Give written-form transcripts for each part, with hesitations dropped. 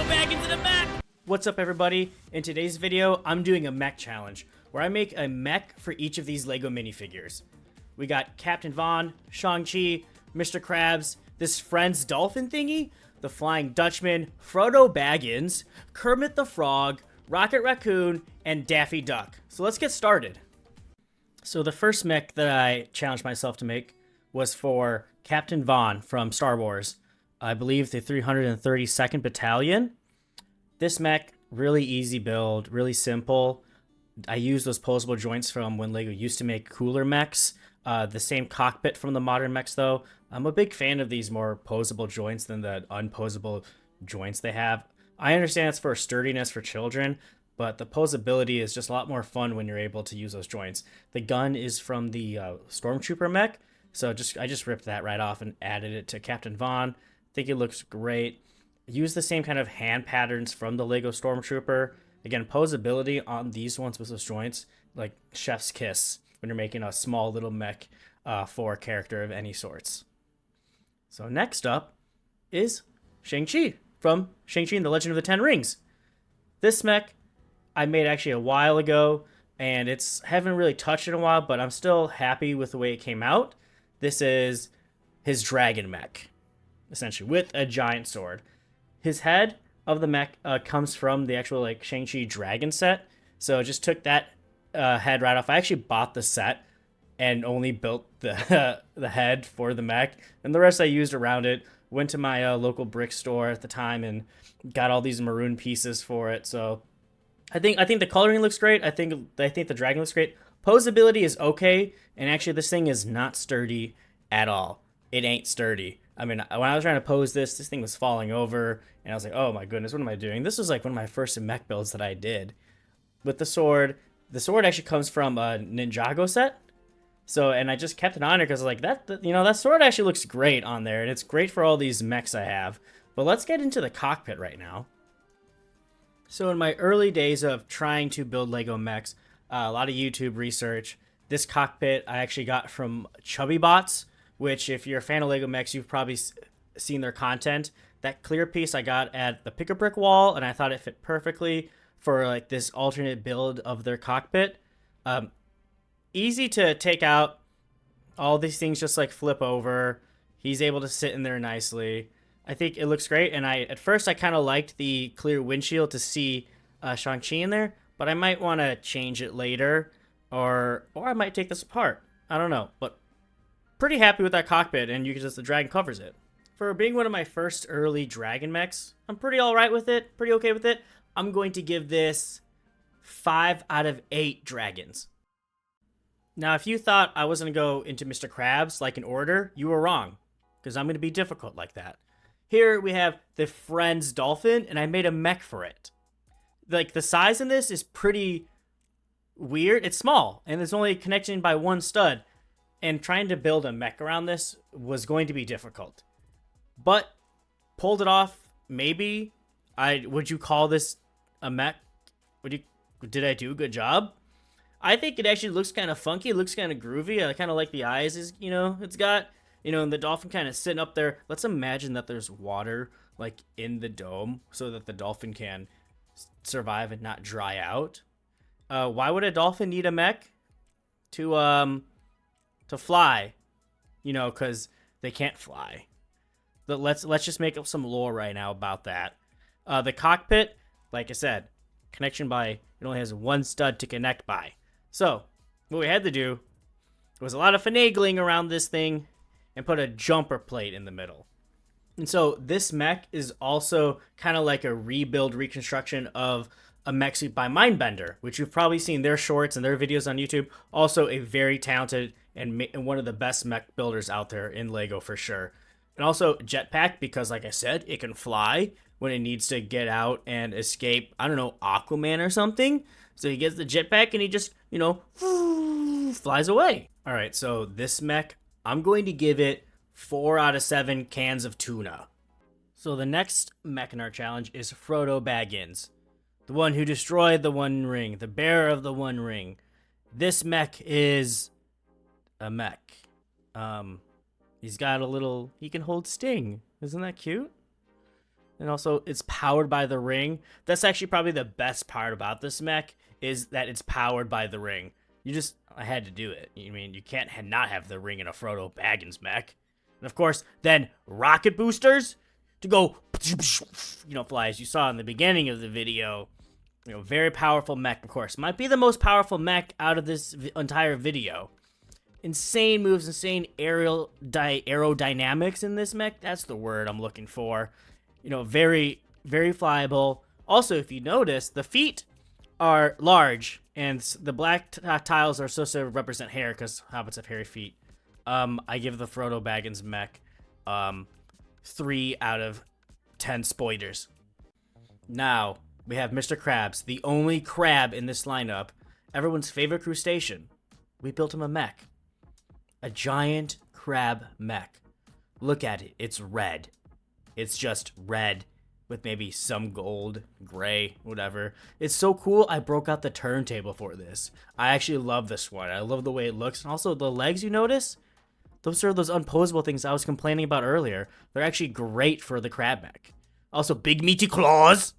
Baggins in a mech! What's up, everybody? In today's video, I'm doing a mech challenge, where I make a mech for each of these LEGO minifigures. We got Captain Von, Shang Chi, Mr. Krabs, this friend's Dolphin thingy, the Flying Dutchman, Froto Baggins, Kermit the Frog, Raccoon, and Daffy Duck. So let's get started. So the first mech that I challenged myself to make was for Captain Von from Star Wars. I believe the 332nd Battalion. This mech, really easy build, really simple. I use those posable joints from when LEGO used to make cooler mechs. The same cockpit from the modern mechs, though. I'm a big fan of these more posable joints than the unposable joints they have. I understand it's for sturdiness for children, but the posability is just a lot more fun when you're able to use those joints. The gun is from the Stormtrooper mech, so I just ripped that right off and added it to Captain Von. I think it looks great. Use the same kind of hand patterns from the LEGO Stormtrooper. Again, posability on these ones with those joints, like chef's kiss when you're making a small little mech for a character of any sorts. So next up is Shang Chi from Shang Chi and the Legend of the Ten Rings. This mech I made actually a while ago, and haven't really touched it in a while, but I'm still happy with the way it came out. This is his dragon mech, essentially, with a giant sword. His head of the mech comes from the actual Shang-Chi dragon set, so I just took that head right off. I actually bought the set and only built the head for the mech, and the rest I used around it. Went to my local brick store at the time and got all these maroon pieces for it. So I think the coloring looks great. I think the dragon looks great. Posability is okay, and actually this thing is not sturdy at all. It ain't sturdy. I mean, when I was trying to pose this thing was falling over, and I was like, oh my goodness, what am I doing? This was like one of my first mech builds that I did. With the sword actually comes from a Ninjago set. So, and I just kept it on there because that sword actually looks great on there, and it's great for all these mechs I have. But let's get into the cockpit right now. So in my early days of trying to build LEGO mechs, a lot of YouTube research, this cockpit I actually got from Chubby Bots, which if you're a fan of LEGO mechs, you've probably seen their content. That clear piece I got at the Pick-a-Brick wall, and I thought it fit perfectly for this alternate build of their cockpit. Easy to take out. All these things just flip over. He's able to sit in there nicely. I think it looks great, and at first I kind of liked the clear windshield to see Shang-Chi in there, but I might want to change it later, or I might take this apart. I don't know, but pretty happy with that cockpit, and the dragon covers it. For being one of my first early dragon mechs, I'm pretty alright with it, pretty okay with it. I'm going to give this 5 out of 8 dragons. Now, if you thought I was going to go into Mr. Krabs in order, you were wrong, because I'm going to be difficult like that. Here we have the friend's Dolphin, and I made a mech for it. The size in this is pretty weird. It's small, and it's only connected by one stud, and trying to build a mech around this was going to be difficult. But pulled it off, maybe. Would you call this a mech? Did I do a good job? I think it actually looks kind of funky. It looks kind of groovy. I kind of like the eyes. It's got, and the dolphin kind of sitting up there. Let's imagine that there's water in the dome so that the dolphin can survive and not dry out. Why would a dolphin need a mech? To fly, because they can't fly. But let's just make up some lore right now about that. The cockpit, like I said, connection by, it only has one stud to connect by. So, what we had to do was a lot of finagling around this thing and put a jumper plate in the middle. And so, this mech is also kind of like a reconstruction of a mech suit by Mindbender, which you've probably seen their shorts and their videos on YouTube. Also, a very talented and one of the best mech builders out there in LEGO for sure. And also, jetpack, because like I said, it can fly when it needs to get out and escape, I don't know, Aquaman or something. So he gets the jetpack and he just, flies away. All right, so this mech, I'm going to give it 4 out of 7 cans of tuna. So the next mech in our challenge is Froto Baggins, the one who destroyed the One Ring, the bearer of the One Ring. This mech is a mech. He's got he can hold Sting. Isn't that cute? And also, it's powered by the ring. That's actually probably the best part about this mech, is that it's powered by the ring. I had to do it. I mean, you can't not have the ring in a Froto Baggins mech. And of course, then rocket boosters to go, fly, as you saw in the beginning of the video. Very powerful mech, of course. Might be the most powerful mech out of this entire video. Insane moves, insane aerodynamics in this mech. That's the word I'm looking for. Very, very flyable. Also, if you notice, the feet are large, and the black tiles are supposed to represent hair, because hobbits have hairy feet. I give the Froto Baggins mech 3 out of 10 spoilers. Now, we have Mr. Krabs, the only crab in this lineup, everyone's favorite crustacean. We built him a mech. A giant crab mech. Look at it, it's red. It's just red with maybe some gold, gray, whatever. It's so cool, I broke out the turntable for this. I actually love this one. I love the way it looks. And also, the legs, you notice? Those are those unposable things I was complaining about earlier. They're actually great for the crab mech. Also, big meaty claws.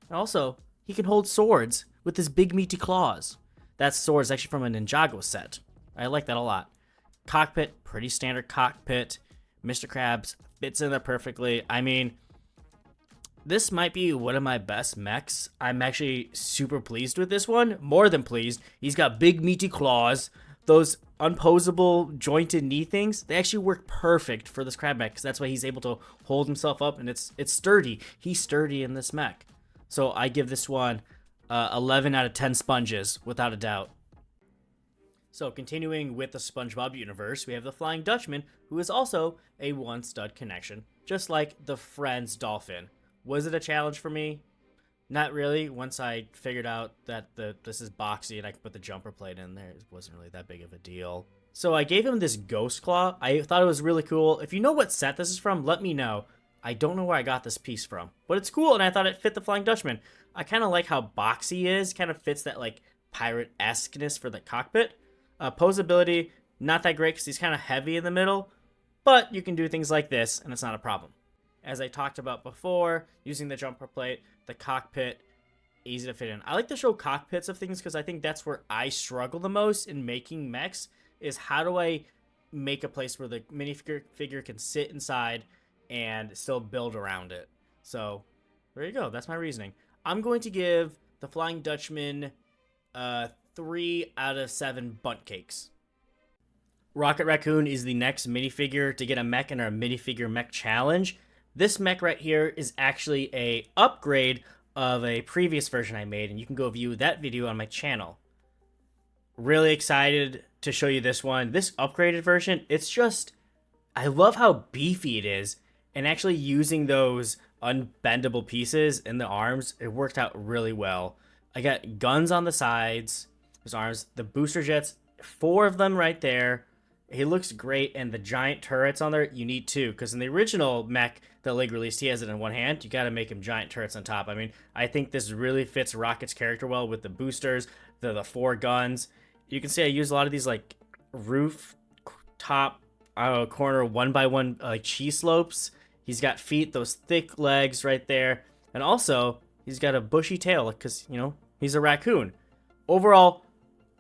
And also, he can hold swords with his big meaty claws. That sword is actually from a Ninjago set. I like that a lot. Cockpit, pretty standard cockpit. Mr. Krabs fits in there perfectly. I mean, this might be one of my best mechs. I'm actually super pleased with this one. More than pleased. He's got big meaty claws. Those unposable jointed knee things, they actually work perfect for this crab mech, because that's why he's able to hold himself up, and it's sturdy. He's sturdy in this mech. So I give this one 11 out of 10 sponges, without a doubt. So continuing with the SpongeBob universe, we have the Flying Dutchman, who is also a one-stud connection, just like the Friends Dolphin. Was it a challenge for me? Not really. Once I figured out that this is boxy and I could put the jumper plate in there, it wasn't really that big of a deal. So I gave him this Ghost Claw. I thought it was really cool. If you know what set this is from, let me know. I don't know where I got this piece from, but it's cool, and I thought it fit the Flying Dutchman. I kind of like how boxy he is. Kind of fits that like pirate-esque-ness for the cockpit. Posability, not that great because he's kind of heavy in the middle, but you can do things like this, and it's not a problem. As I talked about before, using the jumper plate, the cockpit, easy to fit in. I like to show cockpits of things because I think that's where I struggle the most in making mechs, is how do I make a place where the minifigure can sit inside and still build around it. So there you go. That's my reasoning. I'm going to give the Flying Dutchman 3 out of 7 bunt cakes. Rocket Raccoon is the next minifigure to get a mech in our minifigure mech challenge. This mech right here is actually a upgrade of a previous version I made, and you can go view that video on my channel. Really excited to show you this one. This upgraded version, it's just, I love how beefy it is, and actually using those unbendable pieces in the arms, it worked out really well. I got guns on the sides, his arms, the booster jets, 4 of them right there. He looks great, and the giant turrets on there, you need 2, because in the original mech that Leg released, he has it in one hand. You got to make him giant turrets on top. I mean, I think this really fits Rocket's character well with the boosters, the 4 guns. You can see I use a lot of these like roof top, corner 1x1 like cheese slopes. He's got feet, those thick legs right there, and also he's got a bushy tail because he's a raccoon. Overall,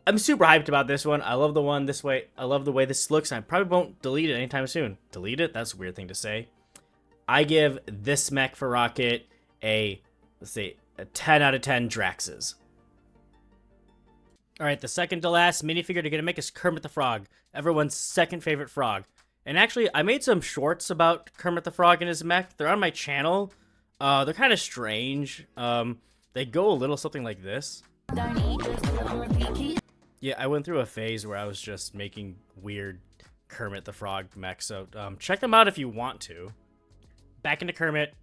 I'm super hyped about this one. I love the one this way. I love the way this looks. I probably won't delete it anytime soon. Delete it? That's a weird thing to say. I give this mech for Rocket a 10 out of 10 Draxes. Alright, the second to last minifigure to get a make is Kermit the Frog. Everyone's second favorite frog. And actually, I made some shorts about Kermit the Frog and his mech. They're on my channel. They're kind of strange. They go a little something like this. Yeah, I went through a phase where I was just making weird Kermit the Frog mech, so check them out if you want to. Back into Kermit.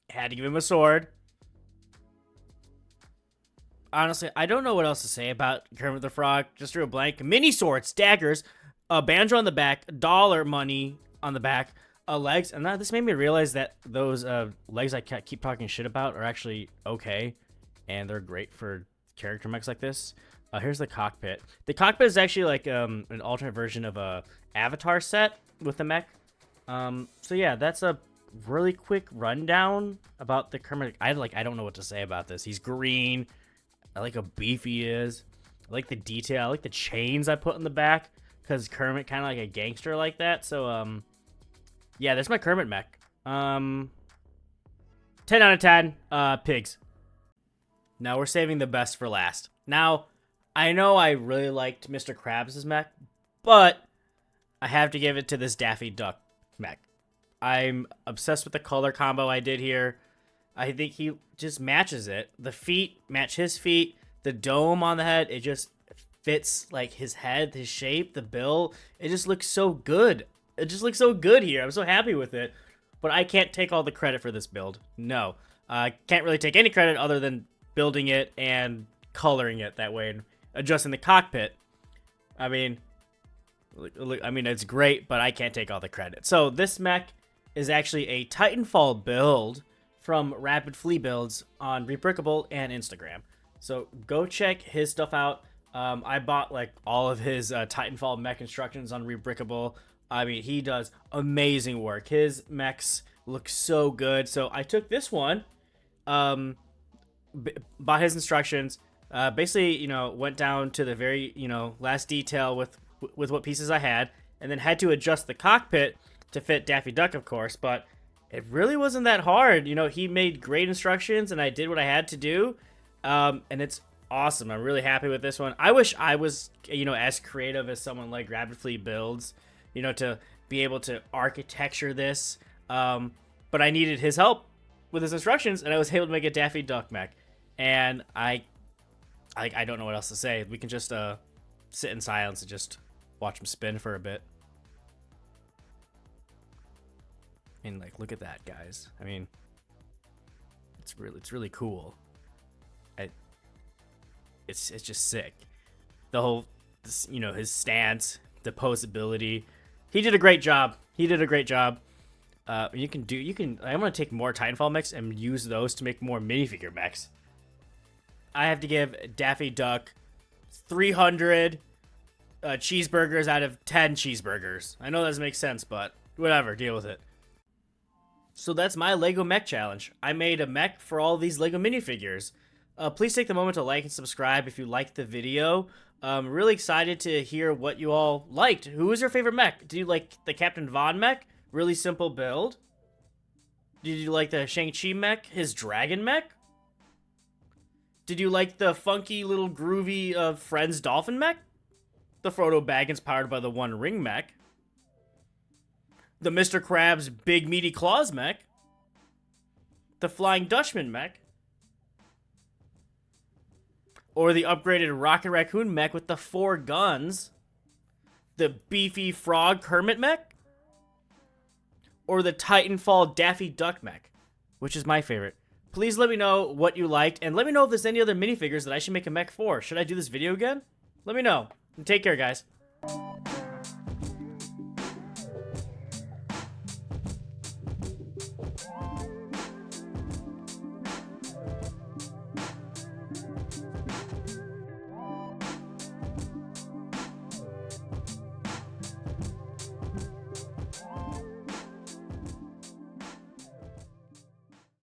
Had to give him a sword. Honestly, I don't know what else to say about Kermit the Frog. Just drew a blank. Mini swords, daggers, a banjo on the back, dollar money on the back, legs. And this made me realize that those legs I keep talking shit about are actually okay. And they're great for character mechs like this. Here's the cockpit. The cockpit is actually like an alternate version of a Avatar set with the mech. So yeah, that's a really quick rundown about the Kermit. I don't know what to say about this. He's green. I like how beefy he is. I like the detail. I like the chains I put in the back because Kermit kind of like a gangster like that. So yeah, that's my Kermit mech. 10 out of 10. Pigs. Now we're saving the best for last. Now, I know I really liked Mr. Krabs' mech, but I have to give it to this Daffy Duck mech. I'm obsessed with the color combo I did here. I think he just matches it. The feet match his feet. The dome on the head, it just fits like his head, his shape, the bill. It just looks so good. It just looks so good here. I'm so happy with it. But I can't take all the credit for this build. No. I can't really take any credit other than building it and coloring it that way and adjusting the cockpit. I mean, it's great, but I can't take all the credit. So this mech is actually a Titanfall build from Rapid Flea Builds on Rebrickable and Instagram. So go check his stuff out. I bought like all of his Titanfall mech instructions on Rebrickable. I mean, he does amazing work. His mechs look so good. So I took this one, bought his instructions, basically, you know, went down to the very, you know, last detail with what pieces I had, and then had to adjust the cockpit to fit Daffy Duck, of course, but it really wasn't that hard. You know, he made great instructions, and I did what I had to do, and it's awesome. I'm really happy with this one. I wish I was, you know, as creative as someone like Rapid Flea Builds, you know, to be able to architecture this, but I needed his help with his instructions, and I was able to make a Daffy Duck mech, and I don't know what else to say. We can just sit in silence and just watch him spin for a bit. I mean, like, look at that, guys. I mean, it's really cool. It's just sick. The whole, you know, his stance, the posability. He did a great job. I'm gonna take more Titanfall mechs and use those to make more minifigure mechs. I have to give Daffy Duck 300 cheeseburgers out of 10 cheeseburgers. I know that doesn't make sense, but whatever, deal with it. So that's my Lego mech challenge. I made a mech for all these Lego minifigures. Please take the moment to like and subscribe if you liked the video. I'm really excited to hear what you all liked. Who was your favorite mech? Did you like the Captain Von mech? Really simple build. Did you like the Shang Chi mech? His dragon mech? Did you like the funky little groovy Friends Dolphin mech? The Froto Baggins powered by the One Ring mech? The Mr. Krabs Big Meaty Claws mech? The Flying Dutchman mech? Or the upgraded Rocket Raccoon mech with the 4 guns? The beefy Frog Kermit mech? Or the Titanfall Daffy Duck mech? Which is my favorite? Please let me know what you liked, and let me know if there's any other minifigures that I should make a mech for. Should I do this video again? Let me know. And take care, guys.